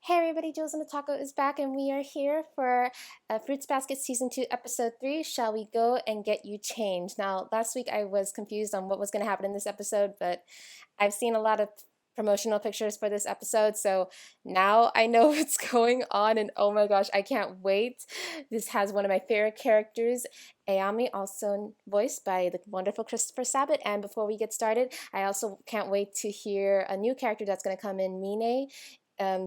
Hey everybody, Jules and the Taco is back, and we are here for Fruits Basket Season 2, Episode 3, Shall We Go and Get You Changed? Now, last week I was confused on what was going to happen in this episode, but I've seen a lot of promotional pictures for this episode, so now I know what's going on, and oh my gosh, I can't wait. This has one of my favorite characters, Ayami, also voiced by the wonderful Christopher Sabat, and before we get started, I also can't wait to hear a new character that's going to come in, Mine.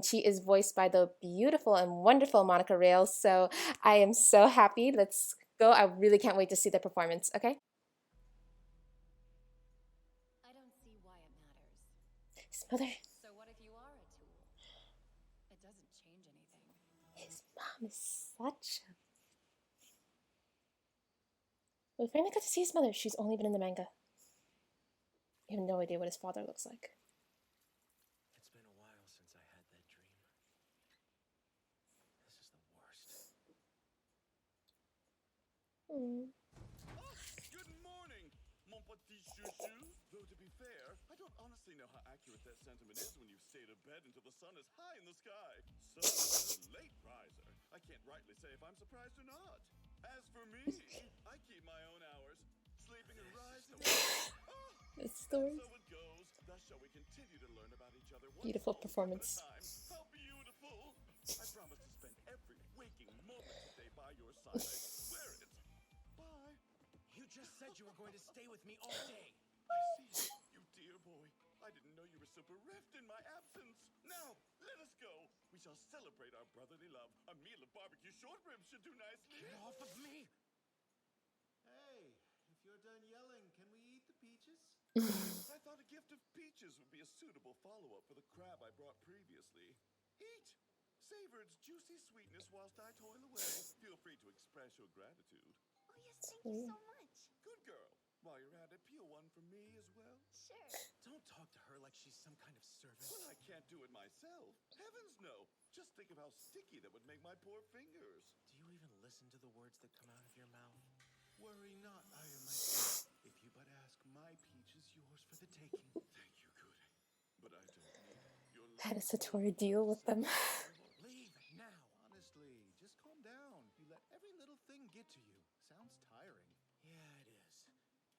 She is voiced by the beautiful and wonderful Monica Rails. So I am so happy. Let's go. I really can't wait to see the performance. Okay. I don't see why it matters. His mother, So what if you are a tool? It doesn't change anything. his mom is such a. We finally got to see his mother. She's only been in the manga. You have no idea what his father looks like. It's been a while since I had that dream. This is the worst. Mm. Good morning, mon petit chouchou. Though to be fair, I don't honestly know how accurate that sentiment is when you've stayed abed until the sun is high in the sky. So, a late riser. I can't rightly say if I'm surprised or not. As for me, I keep my own hours, sleeping and rising. This story. So it goes. Thus shall we continue to learn about each other. Beautiful performance. How beautiful! I promise to spend every waking moment today by your side. I swear it. Bye. You just said you were going to stay with me all day. I see. You dear boy. I didn't know you were so bereft in my absence. Now, let us go. We shall celebrate our brotherly love. A meal of barbecue short ribs should do nicely. Get off of me! Hey, if you're done yelling, can we eat the peaches? I thought a gift of peaches would be a suitable follow-up for the crab I brought previously. Eat! Savor its juicy sweetness whilst I toil away. Feel free to express your gratitude. Oh, yes, thank you so much. Good girl. While you're at it, peel one for me as well. Sure. Don't talk to her like she's some kind of servant. Well, I can't do it myself. Heavens no. Just think of how sticky that would make my poor fingers. Do you even listen to the words that come out of your mouth? Worry not, I am myself. If you but ask, my peach is yours for the taking. Thank you, good. But I don't need your How does Satori deal with them? Leave now. Honestly, just calm down. You let every little thing get to you. Sounds tiring. Yeah, it is.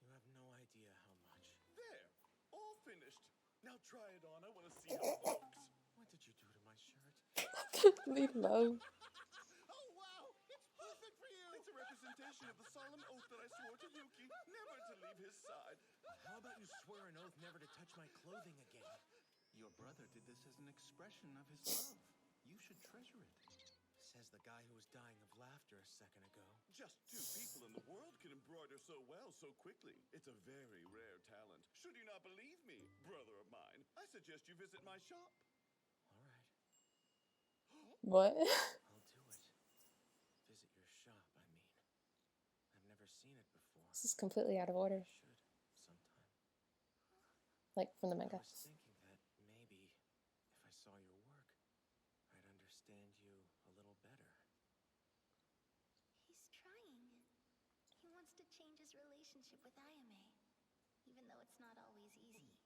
You have no idea how much. There. All finished. Now try it on. I want to see how it looks. What did you do to my shirt? Leave alone. Oh, wow! It's perfect for you! It's a representation of the solemn oath that I swore to Yuki, never to leave his side. How about you swear an oath never to touch my clothing again? Your brother did this as an expression of his love. You should treasure it. Says the guy who was dying of laughter a second ago. Just two people in the world can embroider so well so quickly. It's a very rare talent. Should you not believe me, brother of mine, I suggest you visit my shop. All right, What? I'll do it. Visit your shop, I mean. I've never seen it before. This is completely out of order, I should sometime. like from the I manga. was thinking that maybe if I saw your work, I'd understand you a little better. He's trying. He wants to change his relationship with Ayame, even though it's not always easy.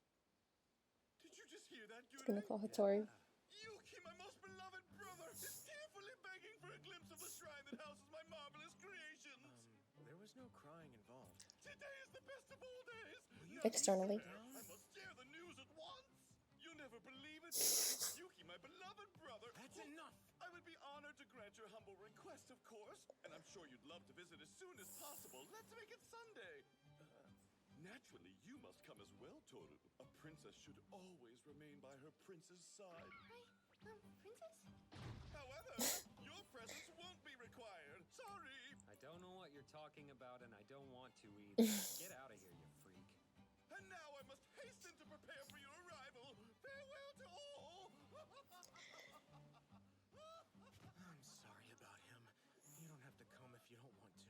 Did you just hear that, He's gonna Gune? call Hattori. Yuki, my most beloved brother, is tearfully begging for a glimpse of the shrine that houses my marvelous creations. There was no crying involved. Today is the best of all days. Will you Now Externally. sit down? I must share the news at once. You'll never believe it. Yuki, my beloved brother. That's enough! I would be honored to grant your humble request, of course. And I'm sure you'd love to visit as soon as possible. Let's make it Sunday. Naturally, you must come as well, Toru. A princess should always remain by her prince's side. Right? Princess? However, your presence won't be required. Sorry. I don't know what you're talking about, and I don't want to either. Get out of here, you freak. And now I must hasten to prepare for your arrival. Farewell to all. I'm sorry about him. You don't have to come if you don't want to.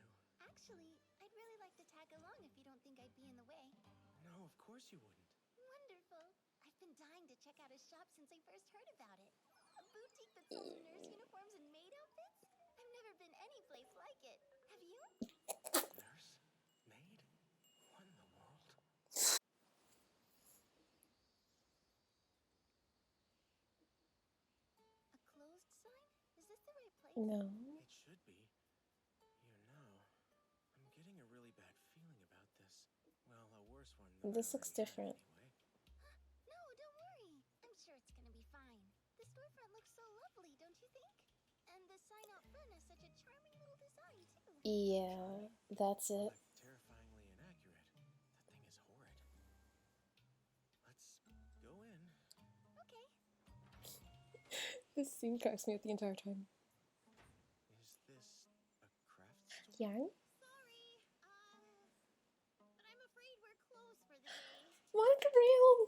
Actually, I'd really like to tag along if you don't think I'd be in the way. No, of course you wouldn't. Wonderful. I've been dying to check out his shop since I first heard about it. A boutique that sells nurse uniforms and maid outfits? I've never been any place like it. Have you? Nurse? Maid? What in the world? A place? No. It should be. You know, I'm getting a really bad feeling about this. Well, a worse one than This I looks already had, different. anyway. No, don't worry. I'm sure it's gonna be fine. The storefront looks so lovely, don't you think? And the sign out front has such a charming little design, too. Yeah, that's it. But terrifyingly inaccurate. That thing is horrid. Let's go in. Okay. This scene cracks me up the entire time. Is this a craft store? Yarn? Sorry, but I'm afraid we're closed for the day. Monica Real!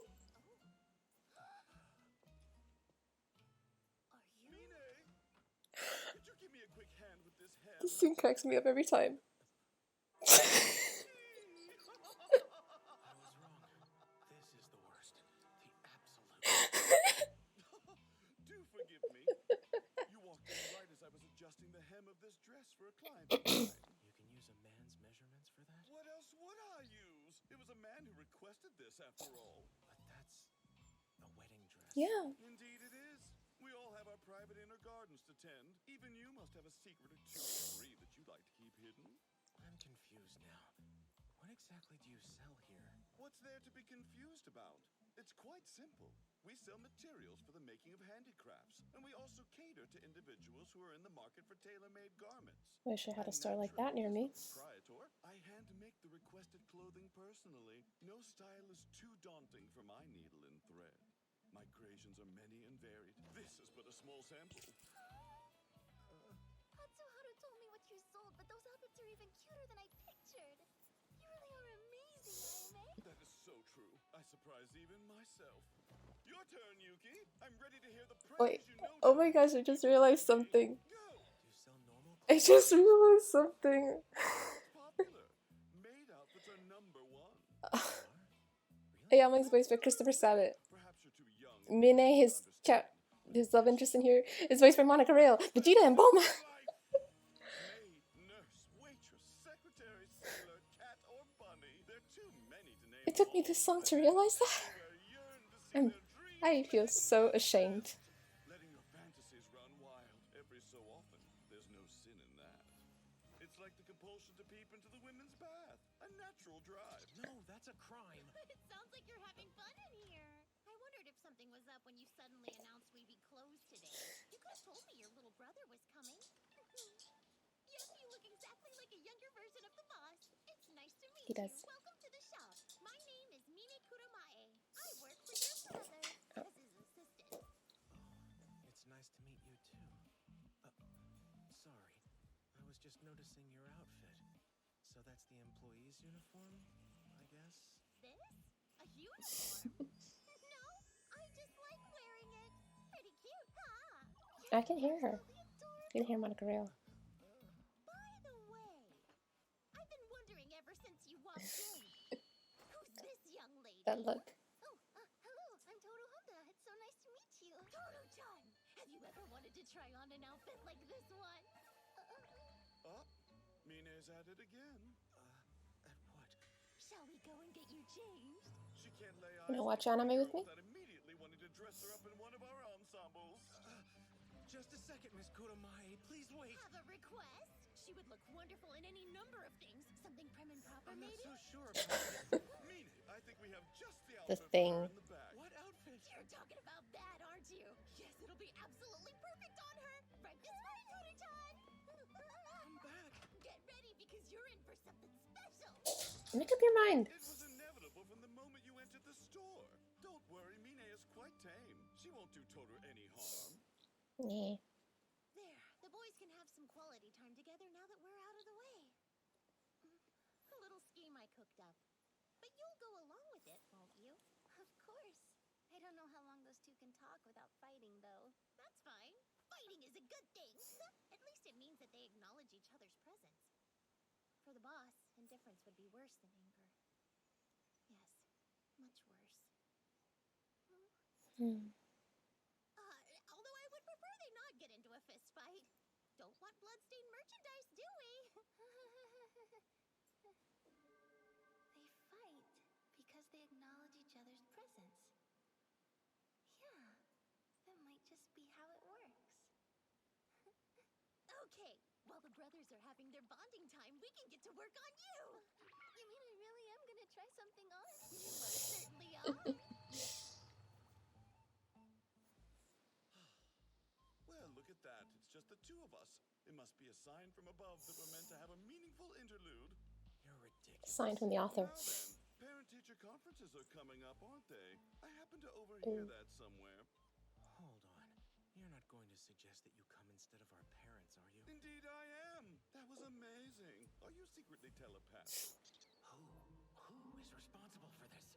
Are you? Mine, could you give me a quick hand with this hem? This scene cracks me up every time. I was wrong. This is the worst. The absolute. Do forgive me. You walked in right as I was adjusting the hem of this dress for a client of mine. You can use a man's measurements for that? What else would I use? It was a man who requested this, after all. But that's a wedding dress. Yeah. Indeed it is. We all have our private inner gardens to tend. Even you must have a secret or two or three that you'd like to keep hidden. I'm confused now. What exactly do you sell here? What's there to be confused about? It's quite simple. We sell materials for the making of handicrafts, and we also cater to individuals who are in the market for tailor-made garments. Wish I had a And store like that naturally, near me. as the proprietor, I hand make the requested clothing personally. No style is too daunting for my needle and thread. My creations are many and varied. This is but a small sample. Hatsuharu told me what you sold, but those outfits are even cuter than I pictured. You really are amazing, Ayame. That is so true. I surprise even myself. Your turn, Yuki. I'm ready to hear the praise Wait. you know. Oh my gosh, I just realized something. Go. Do you sell normal I just realized something. Popular. Maid outfits are number one. Really? Ayama is voiced by Christopher Sabat. Perhaps you're too young. Mine, his love interest in here, is voiced by Monica Real. Vegeta and Bulma. Maid, nurse, waitress, secretary, sailor, cat, or bunny. There are too many to name. It took me this long to realize that. Everywhere yearn to see their dreams I feel so ashamed. letting your fantasies run wild every so often. There's no sin in that. It's like the compulsion to peep into the women's bath. A natural drive. No, that's a crime. It sounds like you're having fun in here. I wondered if something was up when you suddenly announced we'd be closed today. You could have told me your little brother was coming. Yes, you look exactly like a younger version of the boss. It's nice to meet He does. you. Welcome to the shop. My name is Mine Kuromae. I work for your brother as his assistant. It's nice to meet you too. Sorry. I was just noticing your outfit. So that's the employee's uniform, I guess? This? A uniform? No, I just like wearing it. Pretty cute, huh? I can hear her. Absolutely adorable. You can hear Monica Real. By the way, I've been wondering ever since you walked in. Who's this young lady? That look. Oh, hello. I'm Toru Honda. It's so nice to meet you. Toru-chan, have you ever wanted to try on an outfit like this one? Oh, Mine's at it again. At what? Shall we go and get you changed? She can't lay eyes Wanna on watch a anime with me? without immediately wanting to dress her up in one of our ensembles. Just a second, Miss Kuromae. Please wait. Have a request? She would look wonderful in any number of things. Something prim and proper, I'm not maybe? so sure about it. Mine, I think we have just the The outfit thing. for her in the back. What outfit? You're talking about that, aren't you? Yes, it'll be absolutely perfect on her. Right this way, Toru-chan. I'm back. Get ready because you're in for something special. Make up your mind. It was inevitable from the moment you entered the store. Don't worry, Mine is quite tame. She won't do Toru any harm. Yeah. There, the boys can have some quality time together now that we're out of the way. A little scheme I cooked up. But you'll go along with it, won't you? Of course. I don't know how long those two can talk without fighting, though. That's fine. Fighting is a good thing. At least it means that they acknowledge each other's presence. For the boss, indifference would be worse than anger. Yes, much worse. Although I would prefer they not get into a fist fight. Don't want bloodstained merchandise, do we? They fight because they acknowledge each other's presence. Yeah, that might just be how it works. the brothers are having their bonding time, we can get to work on you! You mean I really am gonna try something on? You most certainly are! Well, look at that. It's just the two of us. It must be a sign from above that we're meant to have a meaningful interlude. You're ridiculous. Signed from the author. Now then, parent-teacher conferences are coming up, aren't they? I happen to overhear that somewhere. Hold on. You're not going to suggest that you come instead of our parents, are you? Indeed I am. That was amazing. Are you secretly telepathic? Who is responsible for this?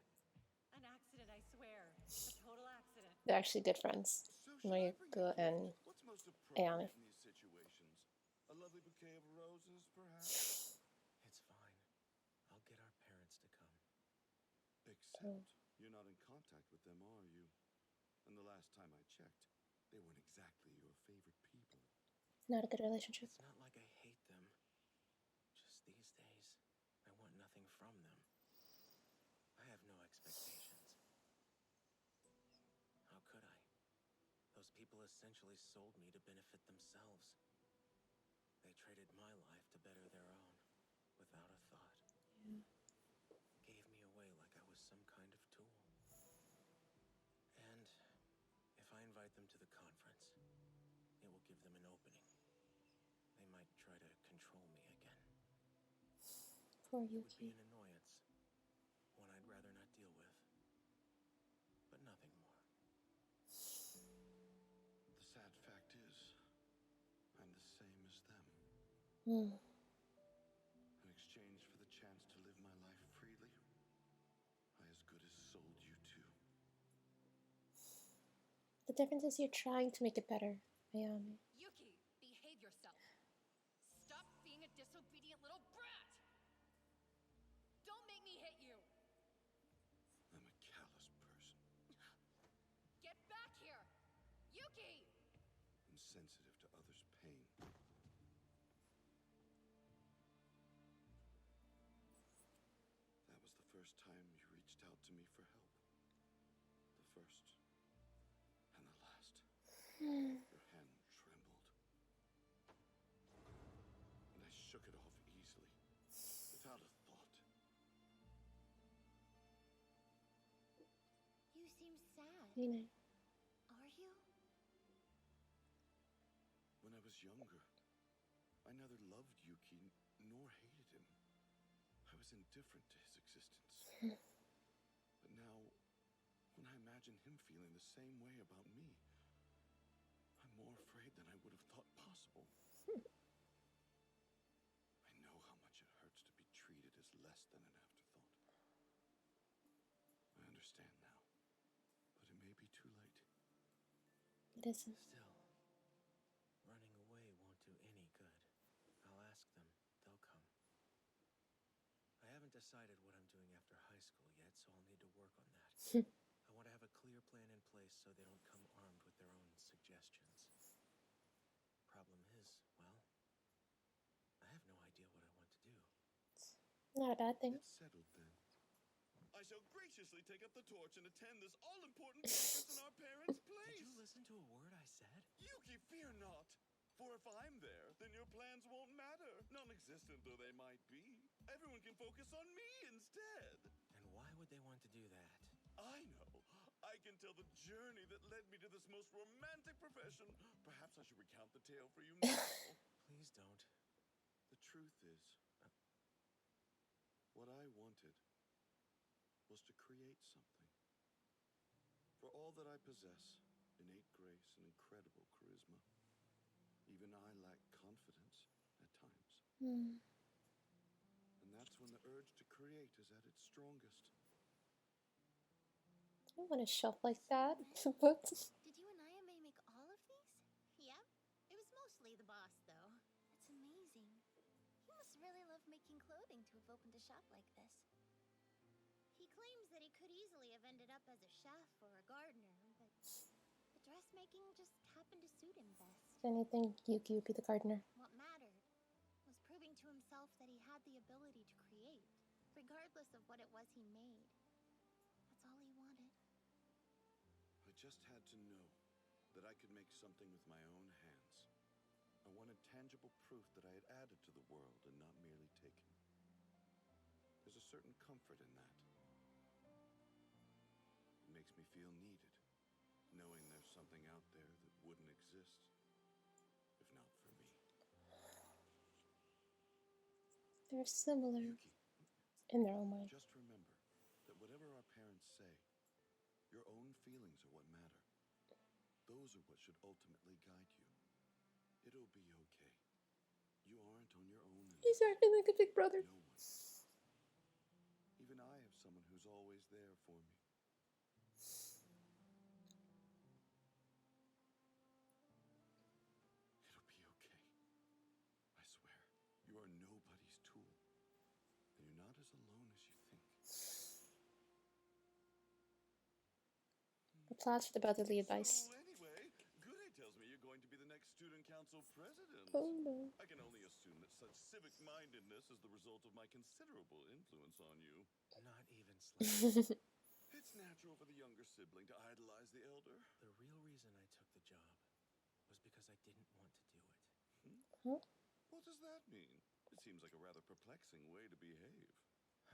An accident, I swear. A total accident. They're actually good friends. So should I bring Mariko a and gift? What's most appropriate Ayane. in these situations? A lovely bouquet of roses, perhaps? It's fine. I'll get our parents to come. Except you're not in contact with them, are you? And the last time I checked, they weren't exactly your favorite people. Not a good relationship. It's not like I hate them. Just these days, I want nothing from them. I have no expectations. How could I? Those people essentially sold me to benefit themselves. They traded my life to better their own, without a thought. Yeah. Gave me away like I was some kind of tool. And if I invite them to the conference, it will give them an opening. They might try to control me again. Poor It would be Yuki. an annoyance, one I'd rather not deal with, but nothing more. The sad fact is, I'm the same as them. Hmm. In exchange for the chance to live my life freely, I as good as sold you too. The difference is you're trying to make it better, Ayame. Yuki, behave yourself. Stop being a disobedient little brat! Don't make me hit you! I'm a callous person, Get back here! Yuki! insensitive to others' pain. That was the first time you reached out to me for help. The first and the last. Your hand trembled. And I shook it off easily, without a thought. You seem sad. Yune. Are you? When I was younger, I neither loved Yuki nor hated him. I was indifferent to his existence. But now, when I imagine him feeling the same way about me, I'm more afraid than I would have thought possible. I know how much it hurts to be treated as less than an afterthought. I understand now, but it may be too late. It isn't. Still, running away won't do any good. I'll ask them. They'll come. I haven't decided what I'm doing after high school yet, so I'll need to work on that. I want to have a clear plan in place so they don't come armed with their own suggestions. Problem is, well, I have no idea what I want to do. Not a bad thing. It's settled then. I shall graciously take up the torch and attend this all-important conference in our parents' place. Did you listen to a word I said? Yuki, fear not. For if I'm there, then your plans won't matter, non-existent though they might be. Everyone can focus on me instead. And why would they want to do that? I know. I can tell the journey that led me to this most romantic profession. Perhaps I should recount the tale for you now. Please don't. The truth is, what I wanted was to create something. For all that I possess, innate grace and incredible charisma, even I lack confidence at times. Hmm. And that's when the urge to create is at its strongest. I don't want a shelf like that. What? Did you and Ayame make all of these? Yep. It was mostly the boss, though. That's amazing. He must really love making clothing to have opened a shop like this. He claims that he could easily have ended up as a chef or a gardener, but the dressmaking just happened to suit him best. If anything, Yuki would be the gardener. What mattered was proving to himself that he had the ability to create, regardless of what it was he made. That's all he wanted. I just had to know that I could make something with my own hands. I wanted tangible proof that I had added to the world and not merely taken. There's a certain comfort in that. It makes me feel needed, knowing there's something out there that wouldn't exist if not for me. They're similar Yuki, in their own way. just remember that whatever our parents say, your own feelings are what matter. Those are what should ultimately guide you. It'll be okay. You aren't on your own. He's acting like a big brother. No one is. Even I have someone who's always there for me. It'll be okay. I swear. You are nobody's tool. And you're not as alone as you think. Applause for the brotherly advice. So anyway, Goody tells me you're going to be the next student council president. Oh no. I can only assume that such civic-mindedness is the result of my considerable influence on you. Not even slightly. It's natural for the younger sibling to idolize the elder. The real reason I took the job was because I didn't want to do it. Huh? What does that mean? It seems like a rather perplexing way to behave.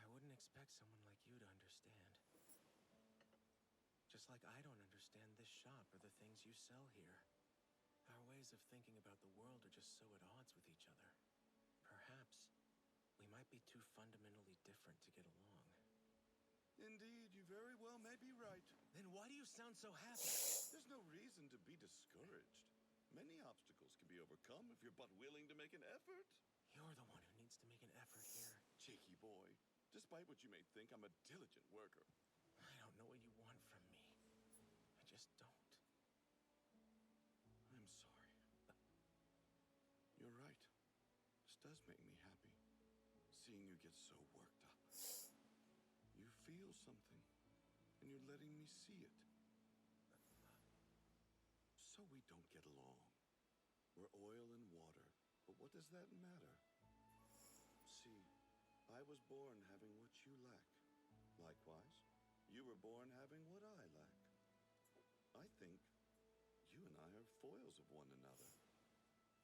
I wouldn't expect someone like you to understand. Just like I don't understand this shop or the things you sell here. Our ways of thinking about the world are just so at odds with each other. Perhaps we might be too fundamentally different to get along. Indeed, you very well may be right. Then why do you sound so happy? There's no reason to be discouraged. Many obstacles can be overcome if you're but willing to make an effort. You're the one who needs to make an effort here. Cheeky boy. Despite what you may think, I'm a diligent worker. I don't know what you want from me. I just don't. I'm sorry. You're right. This does make me happy. Seeing you get so worked up. You feel something, and you're letting me see it. So we don't get along. We're oil and water, but what does that matter? See, I was born having what you lack. Likewise, you were born having what I lack. I think you and I are foils of one another.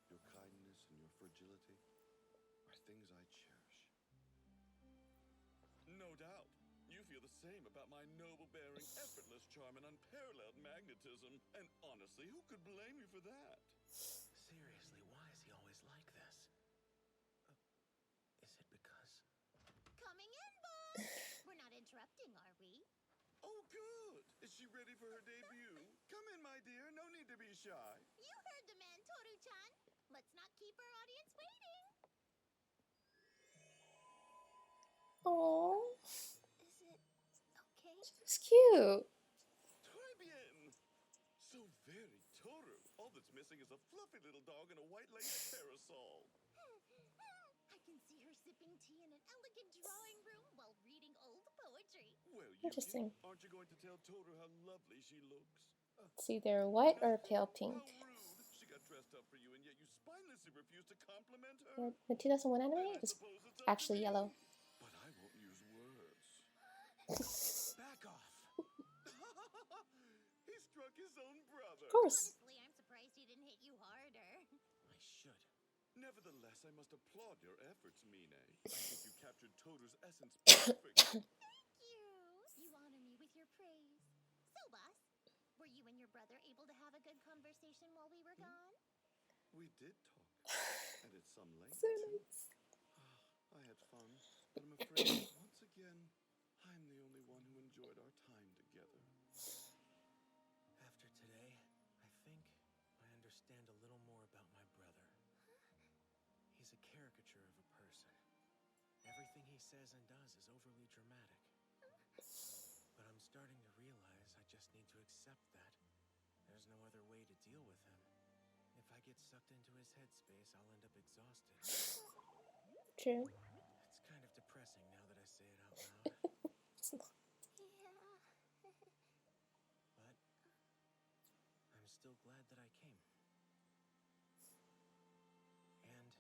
Your kindness and your fragility are things I cherish. No doubt. You feel the same about my noble-bearing, effortless charm and unparalleled magnetism. And honestly, who could blame you for that? Seriously, why is he always like this? Is it because... Coming in, boss! We're not interrupting, are we? Oh, good. Is she ready for her debut? Come in, my dear. No need to be shy. You heard the man, Toru-chan. Let's not keep our audience waiting. Aww. Is it okay? It's cute. Très bien. So very Toru. All that's missing is a fluffy little dog and a white lace parasol. I can see her sipping tea in an elegant drawing room while reading old poetry. Well, Interesting. Yuki, aren't you going to tell Toru how lovely she looks? It's either white or pale pink. How rude. She got dressed up for you, and yet you spinelessly refuse to compliment her. The 2001 And anime I is suppose it's up to actually me. yellow. But I won't use words. Back off! He struck his own brother. Of course. Honestly, I'm surprised he didn't hit you harder. I should. Nevertheless, I must applaud your efforts, Mine. I think you captured Toru's essence perfectly. Thank you. You honor me with your praise. So, boss, were you and your brother able to have a good conversation while we were gone? We did talk, and at some length, So too. nice. I had fun, but I'm afraid once again, I'm the only one who enjoyed our time together. After today, I think I understand a little more about my brother. He's a caricature of a person. Everything he says and does is overly dramatic. But I'm starting to realize I just need to accept that. There's no other way to deal with him. If I get sucked into his headspace, I'll end up exhausted. True. It's kind of depressing now that I say it out loud. It's not. Yeah. But I'm still glad that I came. And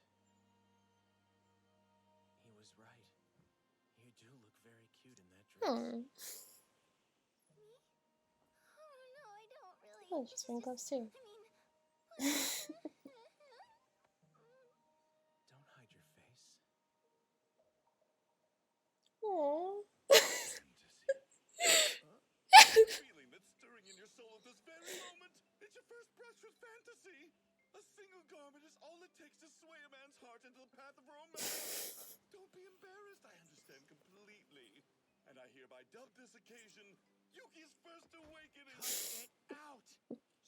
he was right. You do look very cute in that dress. Hmm. Me? Oh, no, I don't really. Oh, she's wearing gloves too. I mean... takes to sway a man's heart into the path of romance. Don't be embarrassed, I understand completely. And I hereby dub this occasion Yuki's First Awakening. Cut it out!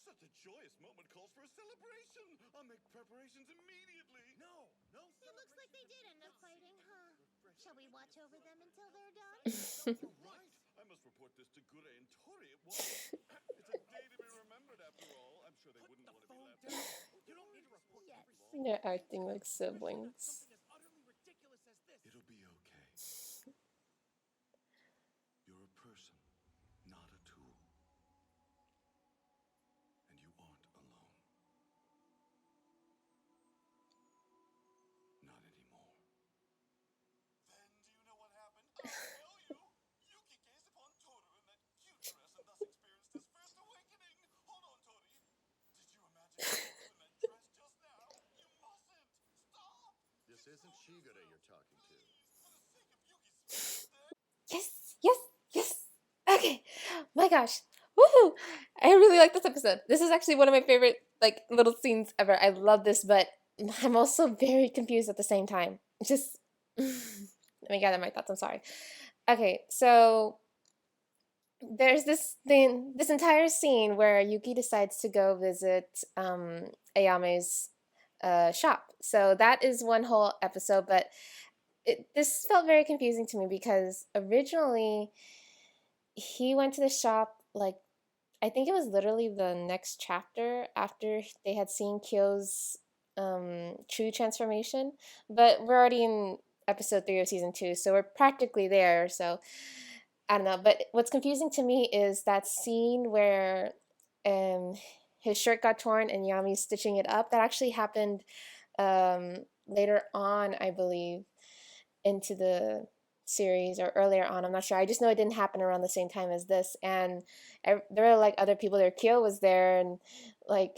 Such a joyous moment calls for a celebration. I'll make preparations immediately. No It looks like they did end up fighting, huh? Shall we watch over them until they're done? Right. I must report this to Gure and Tori at once. It's a day to be remembered after all. I'm sure they wouldn't want to be left out. You don't need to report Yes. every They're acting like siblings. something as utterly ridiculous as this. It'll be okay. You're a person, not a tool. And you aren't alone. Not anymore. Then do you know what happened? I'll tell you. Yuki gazed upon Toru in that cute dress and thus experienced his first awakening. Hold on, Tori. Did you imagine Toru in that dress just now? You mustn't. Stop. This isn't Shigure you're talking to. For the sake of Yuki's spirit. Yes, yes, yes. Okay. My gosh. Woohoo! I really like this episode. This is actually one of my favorite like little scenes ever. I love this, but I'm also very confused at the same time. Just let me gather my thoughts. I'm sorry. Okay, so there's this entire scene where Yuki decides to go visit Ayame's shop. So that is one whole episode, but this felt very confusing to me because originally he went to the shop like I think it was literally the next chapter after they had seen Kyo's true transformation, but we're already in episode 3 of season 2, so we're practically there. So I don't know, but what's confusing to me is that scene where his shirt got torn and Yami's stitching it up. That actually happened later on, I believe, into the series or earlier on. I'm not sure. I just know it didn't happen around the same time as this. And there were like other people there. Kyo was there, and like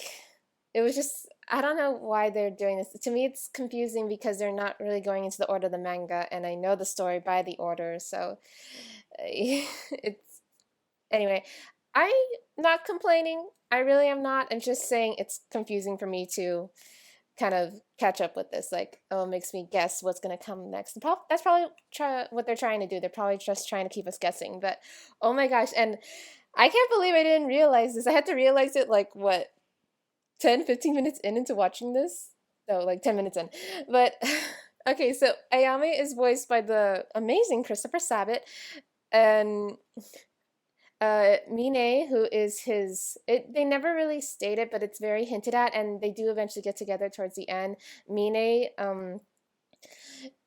it was just I don't know why they're doing this. To me, it's confusing because they're not really going into the order of the manga, and I know the story by the order, so it's anyway. I'm not complaining. I really am not. I'm just saying it's confusing for me to kind of catch up with this. Like, oh, it makes me guess what's going to come next. That's probably what they're trying to do. They're probably just trying to keep us guessing. But, oh my gosh. And I can't believe I didn't realize this. I had to realize it like, what, 10, 15 minutes into watching this? No, like 10 minutes in. But, okay, so Ayame is voiced by the amazing Christopher Sabat. And Mine, who is they never really state it, but it's very hinted at, and they do eventually get together towards the end. Mine,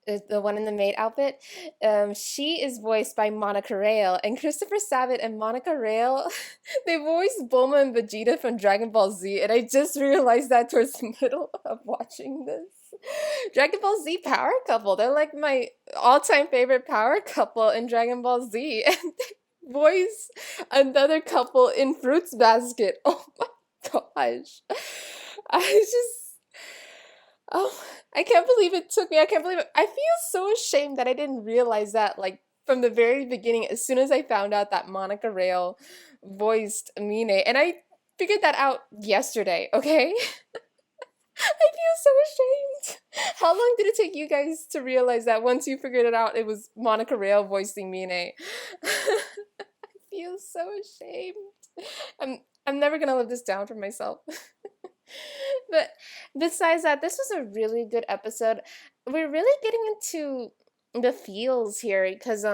is the one in the maid outfit. She is voiced by Monica Rail, and Christopher Sabat and Monica Rail, they voiced Bulma and Vegeta from Dragon Ball Z, and I just realized that towards the middle of watching this. Dragon Ball Z power couple. They're like my all-time favorite power couple in Dragon Ball Z, and they voice another couple in Fruits Basket. Oh my gosh. I can't believe it took me. I can't believe it. I feel so ashamed that I didn't realize that, like, from the very beginning, as soon as I found out that Monica Rail voiced Mine. And I figured that out yesterday, okay? I feel so ashamed. How long did it take you guys to realize that once you figured it out, it was Monica Rail voicing Mine? I feel so ashamed. I'm never gonna live this down for myself. But besides that, this was a really good episode. We're really getting into the feels here because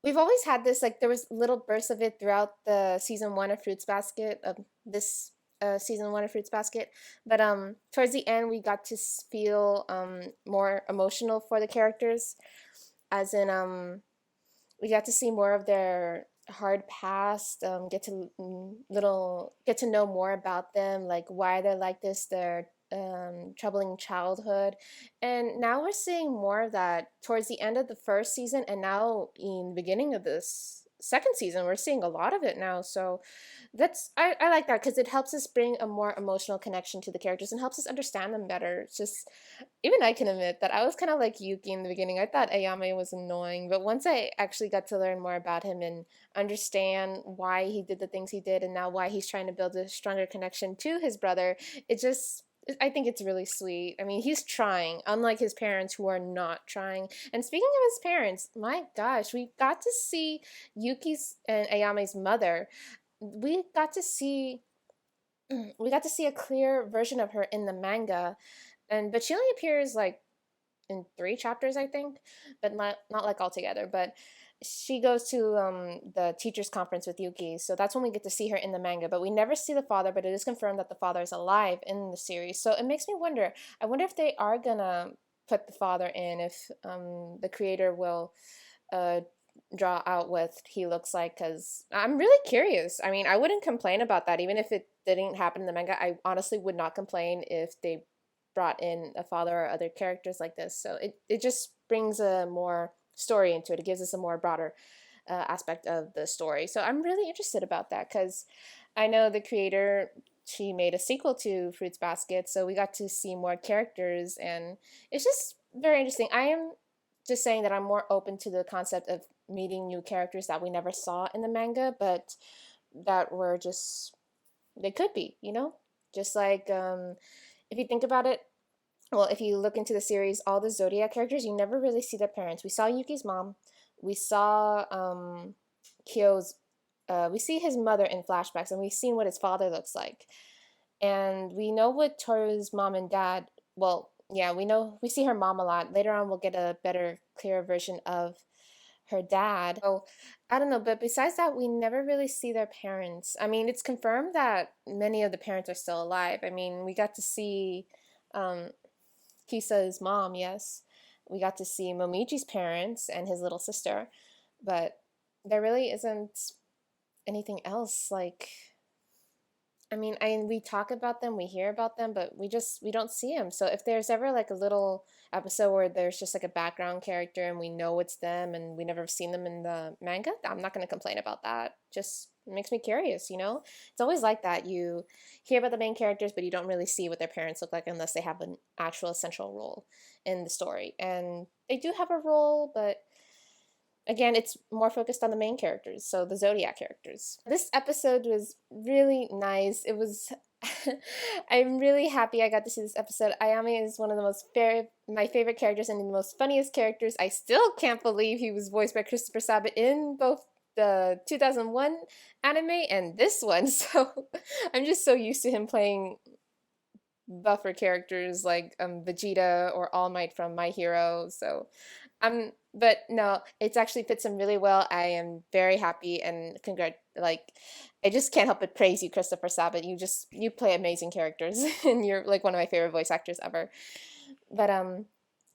we've always had this, like, there was little bursts of it throughout the season 1 of Fruits Basket, this season 1 of Fruits Basket, but towards the end we got to feel more emotional for the characters, as in we got to see more of their hard past, get to know more about them, like why they're like this, their troubling childhood. And now we're seeing more of that towards the end of the first season, and now in the beginning of this second season we're seeing a lot of it now. So that's I like that because it helps us bring a more emotional connection to the characters and helps us understand them better. It's just, even I can admit that I was kind of like Yuki in the beginning. I thought Ayame was annoying, but once I actually got to learn more about him and understand why he did the things he did, and now why he's trying to build a stronger connection to his brother, I think it's really sweet. I mean, he's trying, unlike his parents who are not trying. And speaking of his parents, my gosh, we got to see Yuki's and Ayame's mother. We got to see we got to see a clear version of her in the manga, and but she only appears like in 3 chapters, I think, but not like all together. But she goes to the teachers conference with Yuki, so that's when we get to see her in the manga. But we never see the father, but it is confirmed that the father is alive in the series. So it makes me wonder. I wonder if they are gonna put the father in, if the creator will uh, draw out what he looks like, because I'm really curious. I mean, I wouldn't complain about that, even if it didn't happen in the manga. I honestly would not complain if they brought in a father or other characters like this. So it just brings a more story into it. It gives us a more broader aspect of the story. So I'm really interested about that, because I know the creator, she made a sequel to Fruits Basket, so we got to see more characters, and it's just very interesting. I am just saying that I'm more open to the concept of meeting new characters that we never saw in the manga, but that were just, they could be, just like if you think about it, well, if you look into the series, all the Zodiac characters, you never really see their parents. We saw Yuki's mom, we saw Kyo's, we see his mother in flashbacks, and we've seen what his father looks like, and we know what Toru's mom and dad. Well, yeah, we see her mom a lot. Later on, we'll get a better, clearer version of her dad. So I don't know, but besides that, we never really see their parents. I mean, it's confirmed that many of the parents are still alive. I mean, we got to see um, Kisa's mom, yes. We got to see Momichi's parents and his little sister, but there really isn't anything else. Like, I mean, we talk about them, we hear about them, but we don't see them. So if there's ever like a little episode where there's just like a background character and we know it's them and we never have seen them in the manga, I'm not going to complain about that. Just makes me curious, you know? It's always like that. You hear about the main characters, but you don't really see what their parents look like unless they have an actual essential role in the story. And they do have a role, but again, it's more focused on the main characters, so the Zodiac characters. This episode was really nice. It was I'm really happy I got to see this episode. Ayame is one of the my favorite characters and the most funniest characters. I still can't believe he was voiced by Christopher Sabat in both the 2001 anime and this one. So I'm just so used to him playing buffer characters like Vegeta or All Might from My Hero. So but no, it actually fits him really well. I am very happy and I just can't help but praise you, Christopher Sabat. You play amazing characters and you're like one of my favorite voice actors ever. But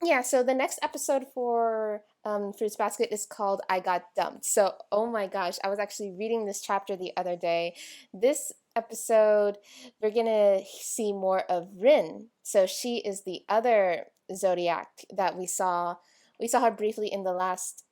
yeah, so the next episode for Fruits Basket is called I Got Dumped. So, oh my gosh, I was actually reading this chapter the other day. This episode, we're gonna see more of Rin. So she is the other Zodiac that we saw. We saw her briefly in the last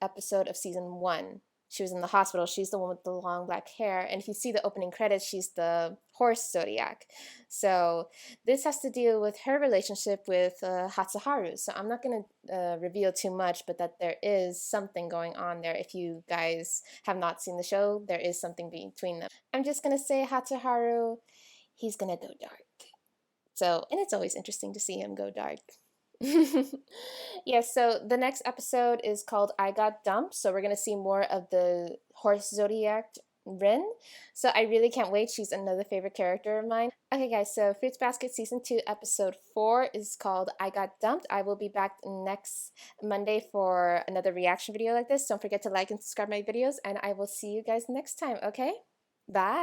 episode of season 1. She was in the hospital. She's the one with the long black hair. And if you see the opening credits, she's the horse Zodiac. So this has to deal with her relationship with Hatsuharu. So I'm not going to reveal too much, but that there is something going on there. If you guys have not seen the show, there is something between them. I'm just going to say Hatsuharu, he's going to go dark. So, and it's always interesting to see him go dark. Yes, so the next episode is called I Got Dumped. So we're going to see more of the horse Zodiac, Rin. So I really can't wait. She's another favorite character of mine. Okay, guys, so Fruits Basket Season 2, Episode 4 is called I Got Dumped. I will be back next Monday for another reaction video like this. Don't forget to like and subscribe my videos, and I will see you guys next time, okay? Bye!